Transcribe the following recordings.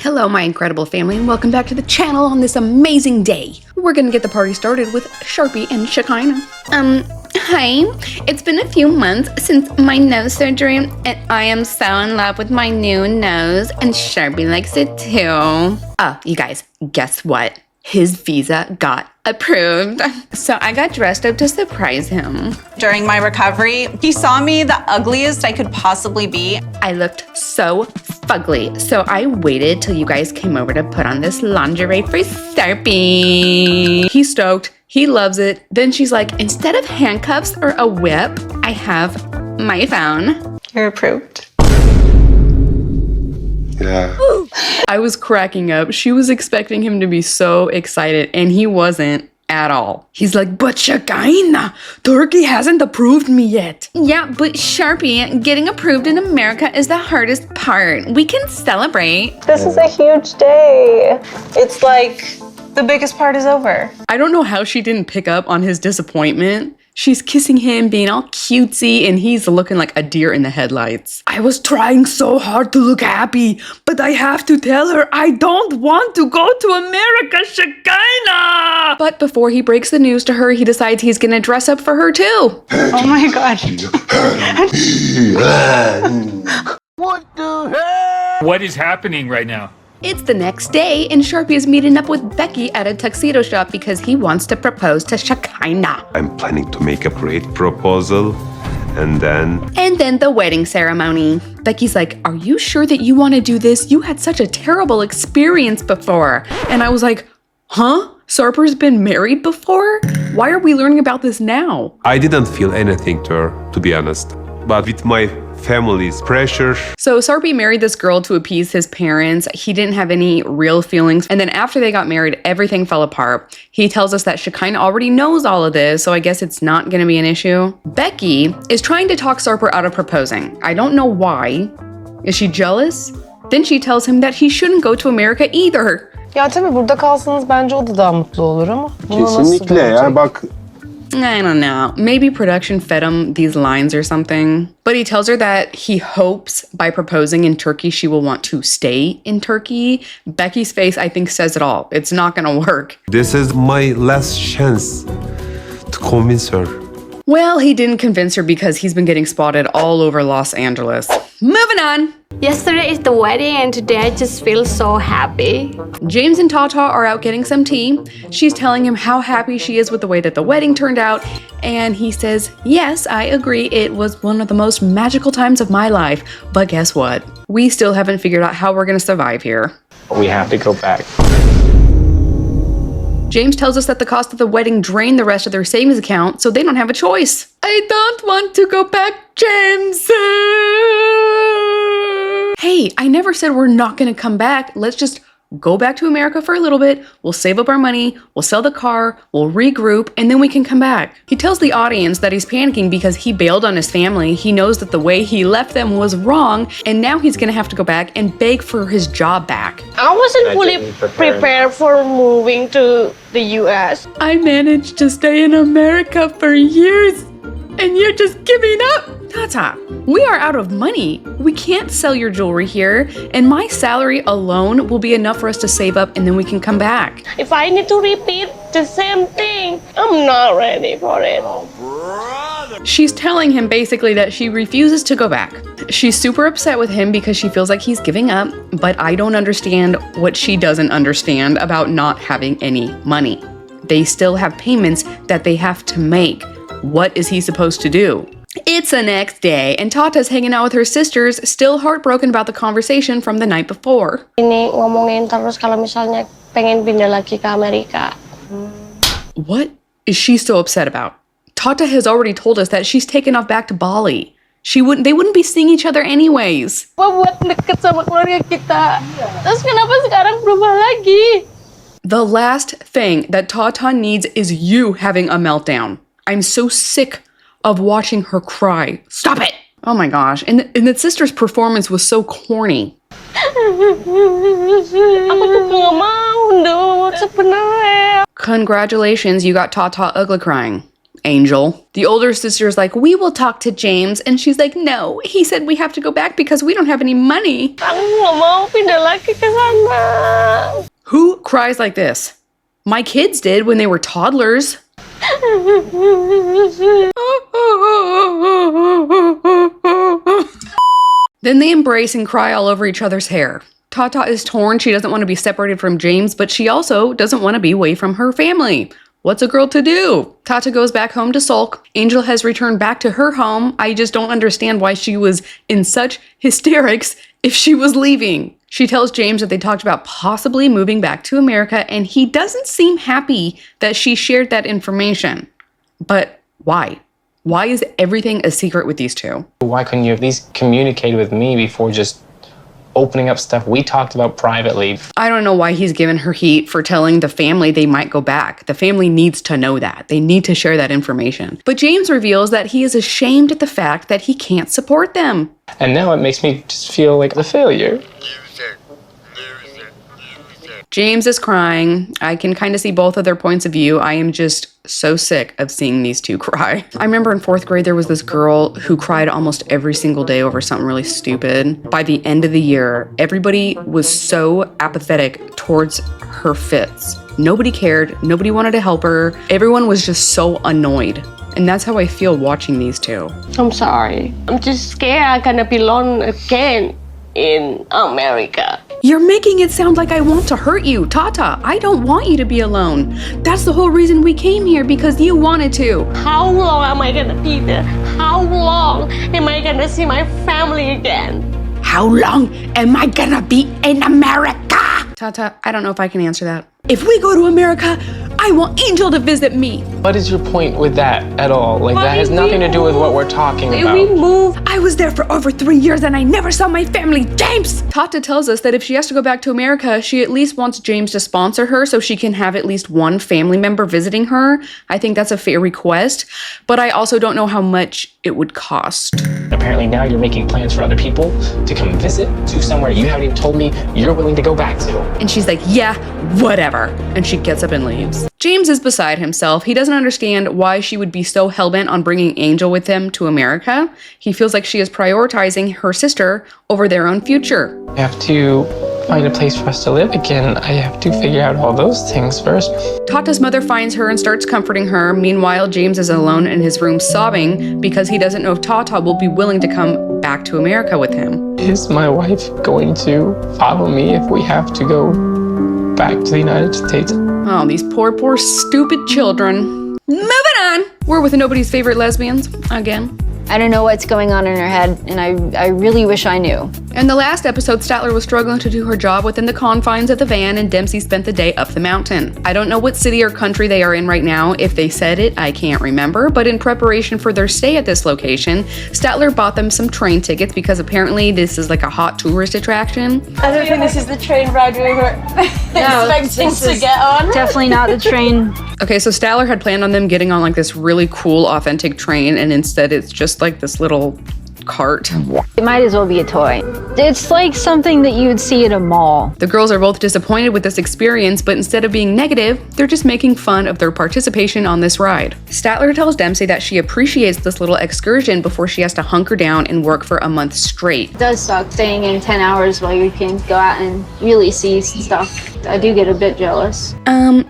Hello, my incredible family, and welcome back to the channel on this amazing day. We're gonna get the party started with Sharpie and Shekinah. Hi. It's been a few months since my nose surgery, and I am so in love with my new nose, and Sharpie likes it too. You guys, guess what? His visa got approved. So I got dressed up to surprise him. During my recovery, he saw me the ugliest I could possibly be. I looked so fugly, so I waited till you guys came over to put on this lingerie for Sarper. He's stoked. He loves it. Then she's like, instead of handcuffs or a whip, I have my phone. You're approved. Yeah. I was cracking up. She was expecting him to be so excited, and he wasn't at all. He's like, but Shekinah, Turkey hasn't approved me yet. Yeah, but Sharpie, getting approved in America is the hardest part. We can celebrate. This is a huge day. It's like the biggest part is over. I don't know how she didn't pick up on his disappointment. She's kissing him, being all cutesy, and he's looking like a deer in the headlights. I was trying so hard to look happy, but I have to tell her I don't want to go to America, Shekinah! But before he breaks the news to her, he decides he's gonna dress up for her too. Oh my God. What the hell? What is happening right now? It's the next day, and Sharpie is meeting up with Becky at a tuxedo shop because he wants to propose to Shekinah. I'm planning to make a great proposal, and then the wedding ceremony. Becky's like, are you sure that you want to do this? You had such a terrible experience before. And I was like, huh? Sarper's been married before? Why are we learning about this now? I didn't feel anything to her, to be honest. But with my family's pressure. So Sarper married this girl to appease his parents. He didn't have any real feelings. And then after they got married, everything fell apart. He tells us that Shekinah already knows all of this, so I guess it's not going to be an issue. Becky is trying to talk Sarper out of proposing. I don't know why. Is she jealous? Then she tells him that he shouldn't go to America either. Ya tabii burada kalsanız bence o da daha mutlu olur ama. Kesinlikle ya bak. I don't know. Maybe production fed him these lines or something. But he tells her that he hopes by proposing in Turkey, she will want to stay in Turkey. Becky's face, I think, says it all. It's not gonna work. This is my last chance to convince her. Well, he didn't convince her because he's been getting spotted all over Los Angeles. Moving on. Yesterday is the wedding and today I just feel so happy. James and Tata are out getting some tea. She's telling him how happy she is with the way that the wedding turned out. And he says, yes, I agree. It was one of the most magical times of my life. But guess what? We still haven't figured out how we're going to survive here. We have to go back. James tells us that the cost of the wedding drained the rest of their savings account, so they don't have a choice. I don't want to go back, James. Hey, I never said we're not gonna come back. Let's just go back to America for a little bit. We'll save up our money, we'll sell the car, we'll regroup, and then we can come back. He tells the audience that he's panicking because he bailed on his family. He knows that the way he left them was wrong, and now he's gonna have to go back and beg for his job back. I wasn't fully prepared for moving to the US. I managed to stay in America for years, and you're just giving up? Tata, we are out of money. We can't sell your jewelry here, and my salary alone will be enough for us to save up, and then we can come back. If I need to repeat the same thing, I'm not ready for it. She's telling him basically that she refuses to go back. She's super upset with him because she feels like he's giving up, but I don't understand what she doesn't understand about not having any money. They still have payments that they have to make. What is he supposed to do? It's the next day, and Tata's hanging out with her sisters, still heartbroken about the conversation from the night before. Ini ngomongin terus kalau misalnya pengen pindah lagi ke Amerika. What is she so upset about? Tata has already told us that she's taken off back to Bali. They wouldn't be seeing each other anyways. Buat deket sama keluarga kita. Terus kenapa sekarang berubah lagi? The last thing that Tata needs is you having a meltdown. I'm so sick of watching her cry. Stop it! Oh my gosh. And the sister's performance was so corny. Aku tuh nggak mau, Dut, sebenarnya. Congratulations, you got Tata ugly crying. Angel. The older sister's like, we will talk to James. And she's like, no, he said we have to go back because we don't have any money. Aku nggak mau pindah lagi ke sana. Who cries like this? My kids did when they were toddlers. Then they embrace and cry all over each other's hair. Tata is torn. She doesn't want to be separated from James, but she also doesn't want to be away from her family. What's a girl to do? Tata goes back home to sulk. Angel has returned back to her home. I just don't understand why she was in such hysterics if she was leaving. She tells James that they talked about possibly moving back to America, and he doesn't seem happy that she shared that information. But why? Why is everything a secret with these two? Why couldn't you at least communicate with me before just opening up stuff we talked about privately? I don't know why he's given her heat for telling the family they might go back. The family needs to know that. They need to share that information. But James reveals that he is ashamed at the fact that he can't support them. And now it makes me just feel like a failure. James is crying. I can kind of see both of their points of view. I am just so sick of seeing these two cry. I remember in 4th grade, there was this girl who cried almost every single day over something really stupid. By the end of the year, everybody was so apathetic towards her fits. Nobody cared. Nobody wanted to help her. Everyone was just so annoyed. And that's how I feel watching these two. I'm sorry. I'm just scared I'm gonna be alone again in America. You're making it sound like I want to hurt you, Tata. I don't want you to be alone. That's the whole reason we came here, because you wanted to. How long am I gonna be there? How long am I gonna see my family again? How long am I gonna be in America? Tata, I don't know if I can answer that. If we go to America, I want Angel to visit me. What is your point with that at all? Like, Why that has did nothing we to do with what move? we're talking We about. moved. I was there for over 3 years and I never saw my family, James! Tata tells us that if she has to go back to America, she at least wants James to sponsor her so she can have at least one family member visiting her. I think that's a fair request, but I also don't know how much it would cost. Apparently now you're making plans for other people to come visit to somewhere you haven't even told me you're willing to go back to. And she's like, yeah, whatever. And she gets up and leaves. James is beside himself. He doesn't understand why she would be so hellbent on bringing Angel with him to America. He feels like she is prioritizing her sister over their own future. I have to find a place for us to live again. I have to figure out all those things first. Tata's mother finds her and starts comforting her. Meanwhile, James is alone in his room sobbing because he doesn't know if Tata will be willing to come back to America with him. Is my wife going to follow me if we have to go back to the United States? Oh, these poor, stupid children. Moving on! We're with nobody's favorite lesbians again. I don't know what's going on in her head, and I really wish I knew. In the last episode, Statler was struggling to do her job within the confines of the van, and Dempsey spent the day up the mountain. I don't know what city or country they are in right now. If they said it, I can't remember, but in preparation for their stay at this location, Statler bought them some train tickets because apparently this is like a hot tourist attraction. I don't think this is the train ride we were expecting to get on. Definitely not the train. Okay, so Statler had planned on them getting on like this really cool, authentic train, and instead it's just like this little cart. It might as well be a toy. It's like something that you would see at a mall. The girls are both disappointed with this experience, but instead of being negative, they're just making fun of their participation on this ride. Statler tells Dempsey that she appreciates this little excursion before she has to hunker down and work for a month straight. It does suck staying in 10 hours while you can go out and really see stuff. I do get a bit jealous.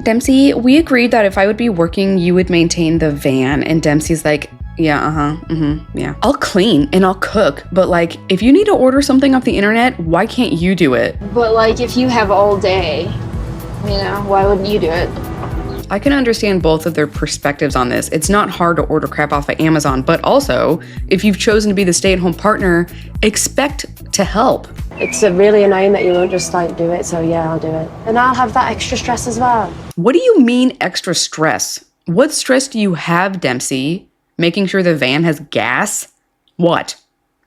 Dempsey, we agreed that if I would be working, you would maintain the van. And Dempsey's like, yeah, yeah. I'll clean and I'll cook, but like, if you need to order something off the internet, why can't you do it? But like, if you have all day, you know, why wouldn't you do it? I can understand both of their perspectives on this. It's not hard to order crap off of Amazon, but also, if you've chosen to be the stay-at-home partner, expect to help. It's really annoying that you won't just like do it, so yeah, I'll do it. And I'll have that extra stress as well. What do you mean extra stress? What stress do you have, Dempsey? Making sure the van has gas? What?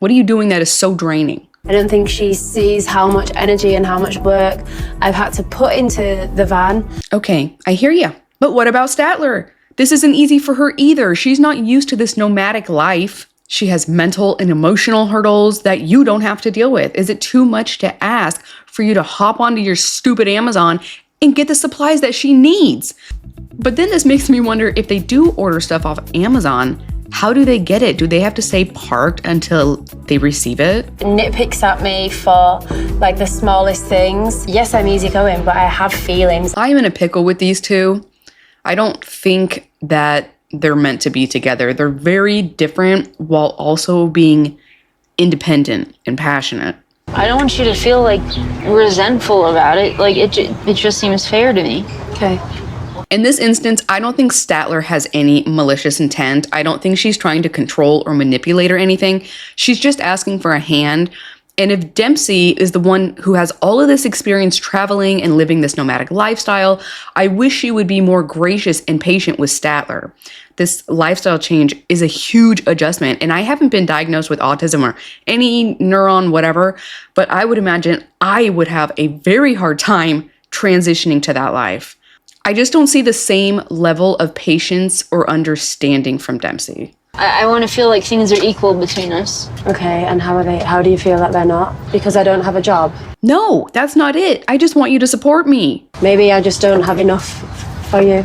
What are you doing that is so draining? I don't think she sees how much energy and how much work I've had to put into the van. Okay, I hear you. But what about Statler? This isn't easy for her either. She's not used to this nomadic life. She has mental and emotional hurdles that you don't have to deal with. Is it too much to ask for you to hop onto your stupid Amazon and get the supplies that she needs. But then this makes me wonder, if they do order stuff off Amazon, how do they get it? Do they have to stay parked until they receive it? Nitpicks at me for like the smallest things. Yes, I'm easygoing, but I have feelings. I'm in a pickle with these two. I don't think that they're meant to be together. They're very different while also being independent and passionate. I don't want you to feel like resentful about it. Like it just seems fair to me. Okay. In this instance, I don't think Statler has any malicious intent. I don't think she's trying to control or manipulate or anything. She's just asking for a hand. And if Dempsey is the one who has all of this experience traveling and living this nomadic lifestyle, I wish she would be more gracious and patient with Statler. This lifestyle change is a huge adjustment, and I haven't been diagnosed with autism or any neuron whatever, but I would imagine I would have a very hard time transitioning to that life. I just don't see the same level of patience or understanding from Dempsey. I want to feel like things are equal between us. Okay, and how are they? How do you feel that they're not? Because I don't have a job? No, that's not it. I just want you to support me. Maybe I just don't have enough for you.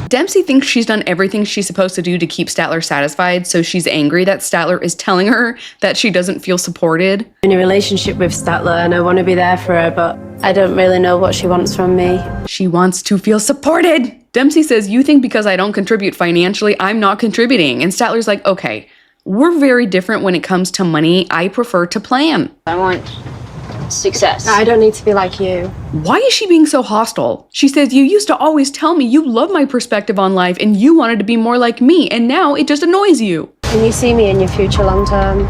Dempsey thinks she's done everything she's supposed to do to keep Statler satisfied, so she's angry that Statler is telling her that she doesn't feel supported. I'm in a relationship with Statler and I want to be there for her, but I don't really know what she wants from me. She wants to feel supported. Dempsey says, you think because I don't contribute financially, I'm not contributing. And Statler's like, okay, we're very different when it comes to money. I prefer to plan. I want success. I don't need to be like you. Why is she being so hostile? She says, you used to always tell me you love my perspective on life and you wanted to be more like me, and now it just annoys you. Can you see me in your future long term?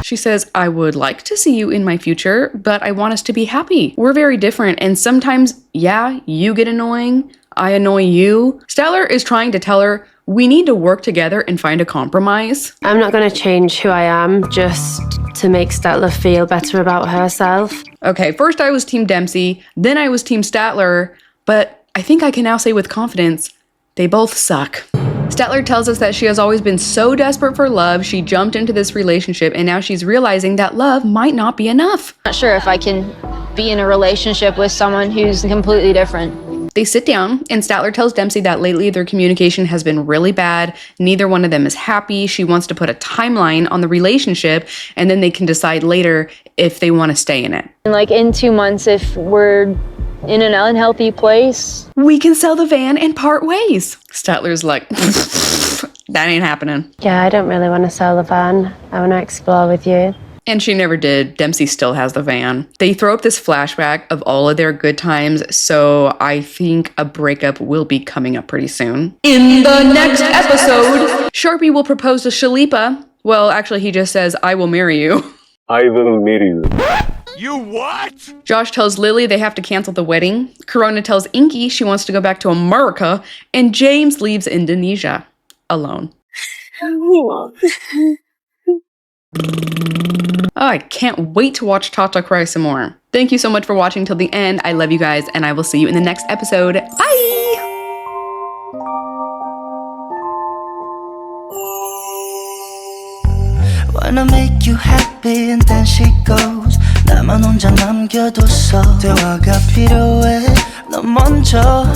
She says, I would like to see you in my future, but I want us to be happy. We're very different, and sometimes, yeah, you get annoying, I annoy you. Statler is trying to tell her, we need to work together and find a compromise. I'm not going to change who I am just to make Statler feel better about herself. Okay, first I was Team Dempsey, then I was Team Statler, but I think I can now say with confidence, they both suck. Statler tells us that she has always been so desperate for love, she jumped into this relationship, and now she's realizing that love might not be enough. I'm not sure if I can be in a relationship with someone who's completely different. They sit down, and Statler tells Dempsey that lately their communication has been really bad. Neither one of them is happy. She wants to put a timeline on the relationship, and then they can decide later if they want to stay in it. And like in 2 months, if we're in an unhealthy place, we can sell the van and part ways. Statler's like, that ain't happening. Yeah, I don't really want to sell the van. I want to explore with you. And she never did. Dempsey still has the van. They throw up this flashback of all of their good times, so I think a breakup will be coming up pretty soon. In the next episode, Sharpie will propose to Shalipa. Well, actually, he just says, I will marry you. I will marry you. You what? Josh tells Lily they have to cancel the wedding. Corona tells Inky she wants to go back to America. And James leaves Indonesia alone. Oh, I can't wait to watch Tata cry some more. Thank you so much for watching till the end. I love you guys, and I will see you in the next episode. Bye! Wanna make you happy and then she goes 나만 혼자 남겨뒀어 대화가 필요해 너 먼저